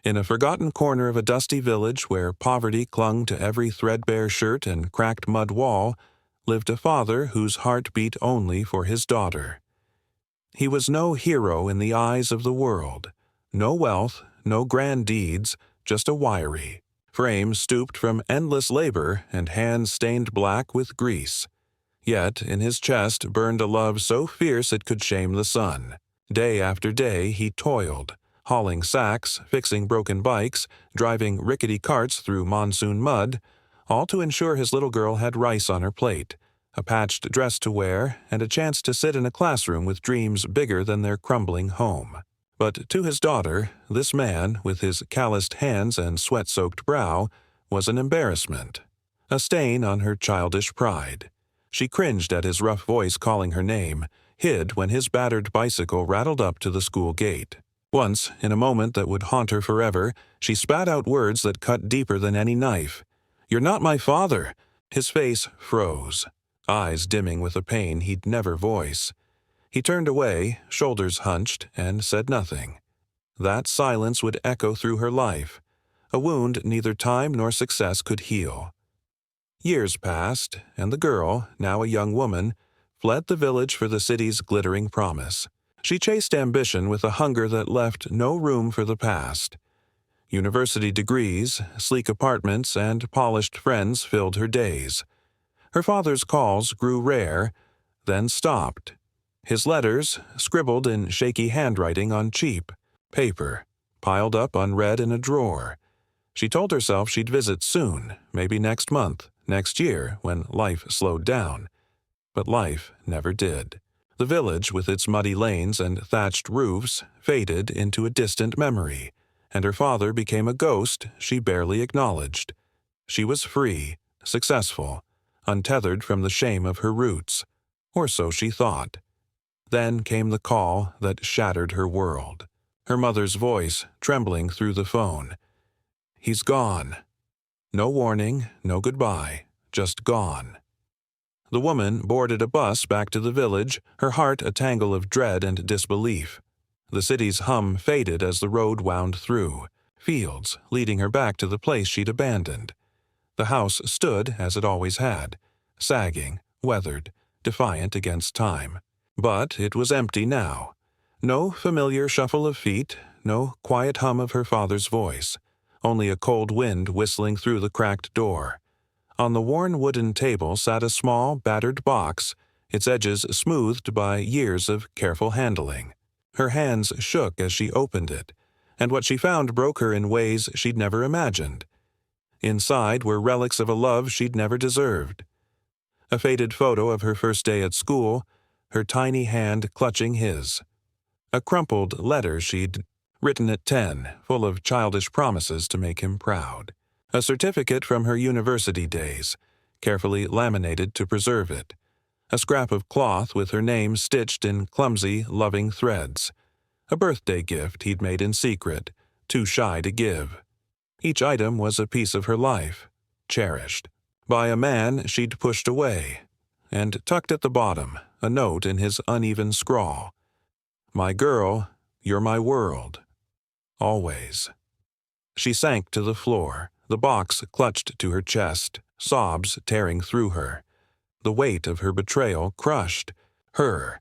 In a forgotten corner of a dusty village where poverty clung to every threadbare shirt and cracked mud wall, lived a father whose heart beat only for his daughter. He was no hero in the eyes of the world. No wealth, no grand deeds, just a wiry frame stooped from endless labor and hands stained black with grease. Yet in his chest burned a love so fierce it could shame the sun. Day after day he toiled, hauling sacks, fixing broken bikes, driving rickety carts through monsoon mud, all to ensure his little girl had rice on her plate, a patched dress to wear, and a chance to sit in a classroom with dreams bigger than their crumbling home. But to his daughter, this man, with his calloused hands and sweat-soaked brow, was an embarrassment, a stain on her childish pride. She cringed at his rough voice calling her name, hid when his battered bicycle rattled up to the school gate. Once, in a moment that would haunt her forever, she spat out words that cut deeper than any knife. "You're not my father!" His face froze, eyes dimming with a pain he'd never voice. He turned away, shoulders hunched, and said nothing. That silence would echo through her life, a wound neither time nor success could heal. Years passed, and the girl, now a young woman, fled the village for the city's glittering promise. She chased ambition with a hunger that left no room for the past. University degrees, sleek apartments, and polished friends filled her days. Her father's calls grew rare, then stopped. His letters, scribbled in shaky handwriting on cheap paper, piled up unread in a drawer. She told herself she'd visit soon, maybe next month, next year, when life slowed down. But life never did. The village, with its muddy lanes and thatched roofs, faded into a distant memory, and her father became a ghost she barely acknowledged. She was free, successful, untethered from the shame of her roots, or so she thought. Then came the call that shattered her world. Her mother's voice trembling through the phone. "He's gone." No warning, no goodbye, just gone. The woman boarded a bus back to the village, her heart a tangle of dread and disbelief. The city's hum faded as the road wound through, fields leading her back to the place she'd abandoned. The house stood as it always had, sagging, weathered, defiant against time. But it was empty now. No familiar shuffle of feet, no quiet hum of her father's voice, only a cold wind whistling through the cracked door. On the worn wooden table sat a small, battered box, its edges smoothed by years of careful handling. Her hands shook as she opened it, and what she found broke her in ways she'd never imagined. Inside were relics of a love she'd never deserved. A faded photo of her first day at school, her tiny hand clutching his. A crumpled letter she'd written at 10, full of childish promises to make him proud. A certificate from her university days, carefully laminated to preserve it. A scrap of cloth with her name stitched in clumsy, loving threads. A birthday gift he'd made in secret, too shy to give. Each item was a piece of her life, cherished. By a man she'd pushed away. And tucked at the bottom, a note in his uneven scrawl. "My girl, you're my world. Always." She sank to the floor, the box clutched to her chest, sobs tearing through her. The weight of her betrayal crushed her.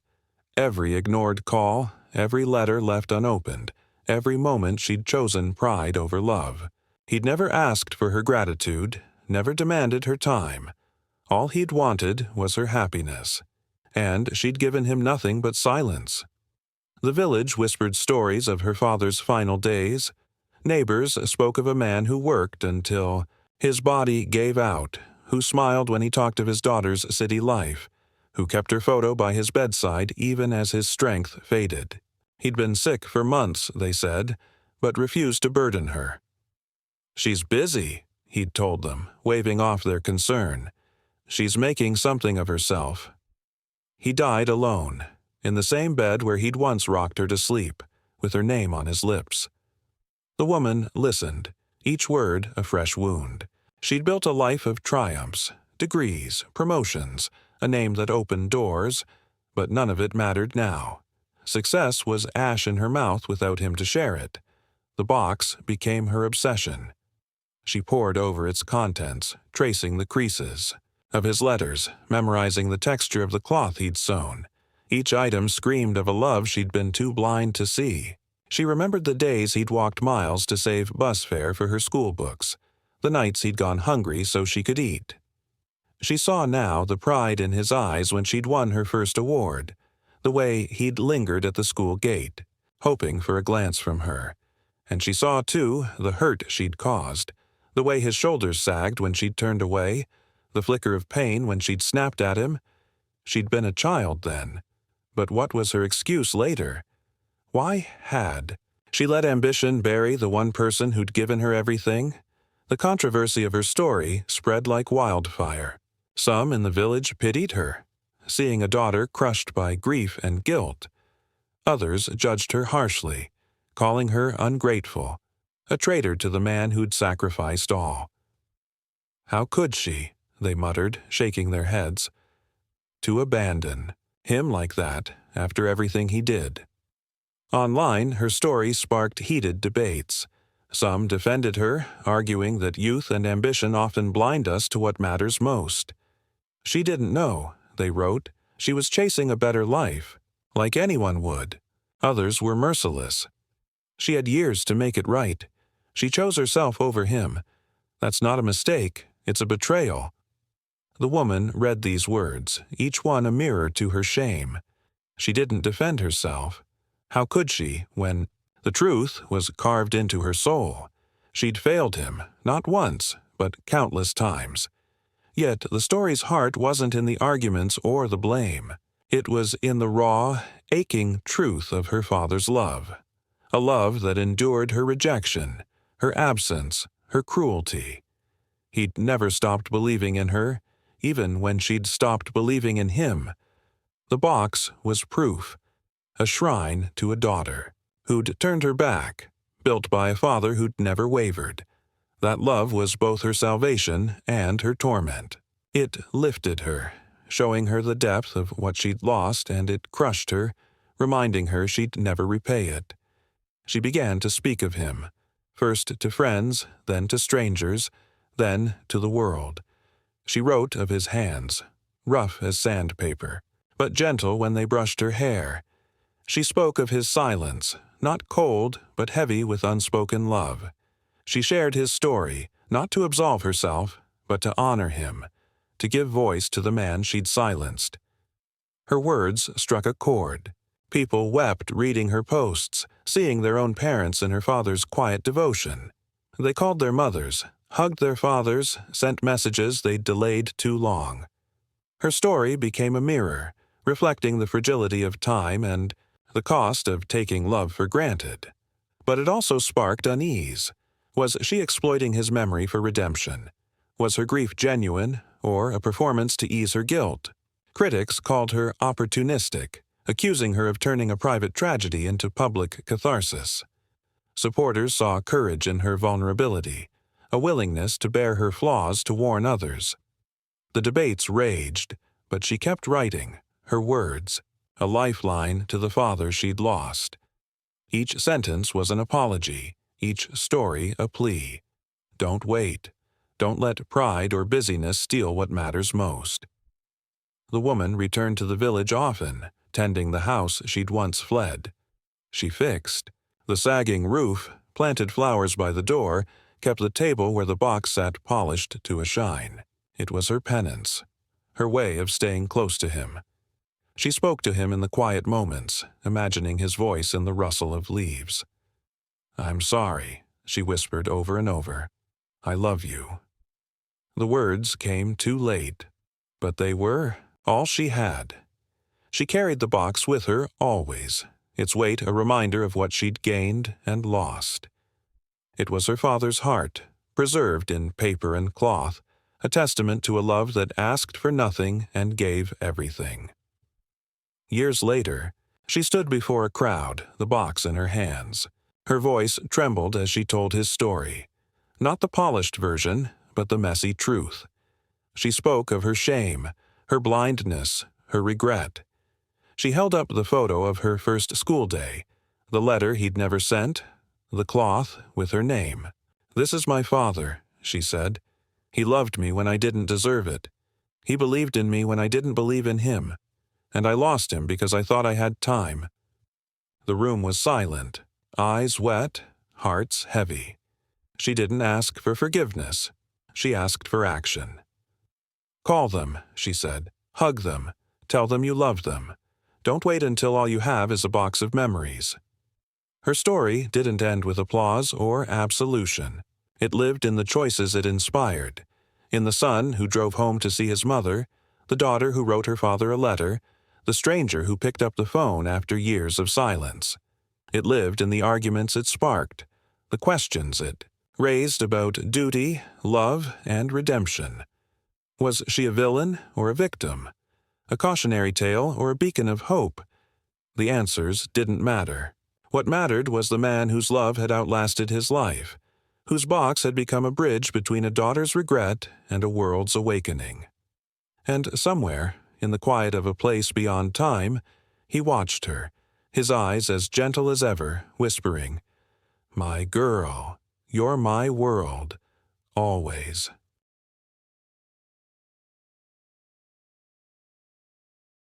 Every ignored call, every letter left unopened, every moment she'd chosen pride over love. He'd never asked for her gratitude, never demanded her time. All he'd wanted was her happiness, and she'd given him nothing but silence. The village whispered stories of her father's final days. Neighbors spoke of a man who worked until his body gave out, who smiled when he talked of his daughter's city life, who kept her photo by his bedside even as his strength faded. He'd been sick for months, they said, but refused to burden her. "She's busy," he'd told them, waving off their concern. "She's making something of herself." He died alone, in the same bed where he'd once rocked her to sleep, with her name on his lips. The woman listened, each word a fresh wound. She'd built a life of triumphs, degrees, promotions, a name that opened doors, but none of it mattered now. Success was ash in her mouth without him to share it. The box became her obsession. She pored over its contents, tracing the creases of his letters, memorizing the texture of the cloth he'd sewn. Each item screamed of a love she'd been too blind to see. She remembered the days he'd walked miles to save bus fare for her school books, the nights he'd gone hungry so she could eat. She saw now the pride in his eyes when she'd won her first award, the way he'd lingered at the school gate, hoping for a glance from her. And she saw, too, the hurt she'd caused, the way his shoulders sagged when she'd turned away, the flicker of pain when she'd snapped at him. She'd been a child then. But what was her excuse later? Why had she let ambition bury the one person who'd given her everything? The controversy of her story spread like wildfire. Some in the village pitied her, seeing a daughter crushed by grief and guilt. Others judged her harshly, calling her ungrateful, a traitor to the man who'd sacrificed all. How could she, they muttered, shaking their heads, to abandon him like that after everything he did? Online, her story sparked heated debates. Some defended her, arguing that youth and ambition often blind us to what matters most. She didn't know, they wrote. She was chasing a better life, like anyone would. Others were merciless. She had years to make it right. She chose herself over him. That's not a mistake, it's a betrayal. The woman read these words, each one a mirror to her shame. She didn't defend herself. How could she, when the truth was carved into her soul? She'd failed him, not once, but countless times. Yet the story's heart wasn't in the arguments or the blame. It was in the raw, aching truth of her father's love. A love that endured her rejection, her absence, her cruelty. He'd never stopped believing in her, even when she'd stopped believing in him. The box was proof, a shrine to a daughter who'd turned her back, built by a father who'd never wavered. That love was both her salvation and her torment. It lifted her, showing her the depth of what she'd lost, and it crushed her, reminding her she'd never repay it. She began to speak of him, first to friends, then to strangers, then to the world. She wrote of his hands, rough as sandpaper, but gentle when they brushed her hair. She spoke of his silence, not cold, but heavy with unspoken love. She shared his story, not to absolve herself, but to honor him, to give voice to the man she'd silenced. Her words struck a chord. People wept reading her posts, seeing their own parents in her father's quiet devotion. They called their mothers, hugged their fathers, sent messages they'd delayed too long. Her story became a mirror, reflecting the fragility of time and the cost of taking love for granted. But it also sparked unease. Was she exploiting his memory for redemption? Was her grief genuine, or a performance to ease her guilt? Critics called her opportunistic, accusing her of turning a private tragedy into public catharsis. Supporters saw courage in her vulnerability, a willingness to bear her flaws to warn others. The debates raged, but she kept writing, her words, a lifeline to the father she'd lost. Each sentence was an apology, each story a plea. Don't wait. Don't let pride or busyness steal what matters most. The woman returned to the village often, tending the house she'd once fled. She fixed the sagging roof, planted flowers by the door, kept the table where the box sat polished to a shine. It was her penance, her way of staying close to him. She spoke to him in the quiet moments, imagining his voice in the rustle of leaves. "I'm sorry," she whispered over and over. "I love you." The words came too late, but they were all she had. She carried the box with her always, its weight a reminder of what she'd gained and lost. It was her father's heart, preserved in paper and cloth, a testament to a love that asked for nothing and gave everything. Years later, she stood before a crowd, the box in her hands. Her voice trembled as she told his story. Not the polished version, but the messy truth. She spoke of her shame, her blindness, her regret. She held up the photo of her first school day, the letter he'd never sent, the cloth with her name. "This is my father," she said. "He loved me when I didn't deserve it. He believed in me when I didn't believe in him. And I lost him because I thought I had time." The room was silent, eyes wet, hearts heavy. She didn't ask for forgiveness. She asked for action. "Call them," she said. "Hug them. Tell them you love them. Don't wait until all you have is a box of memories." Her story didn't end with applause or absolution. It lived in the choices it inspired, in the son who drove home to see his mother, the daughter who wrote her father a letter, the stranger who picked up the phone after years of silence. It lived in the arguments it sparked, the questions it raised about duty, love, and redemption. Was she a villain or a victim? A cautionary tale or a beacon of hope? The answers didn't matter. What mattered was the man whose love had outlasted his life, whose box had become a bridge between a daughter's regret and a world's awakening. And somewhere, in the quiet of a place beyond time, he watched her, his eyes as gentle as ever, whispering, "My girl, you're my world, always."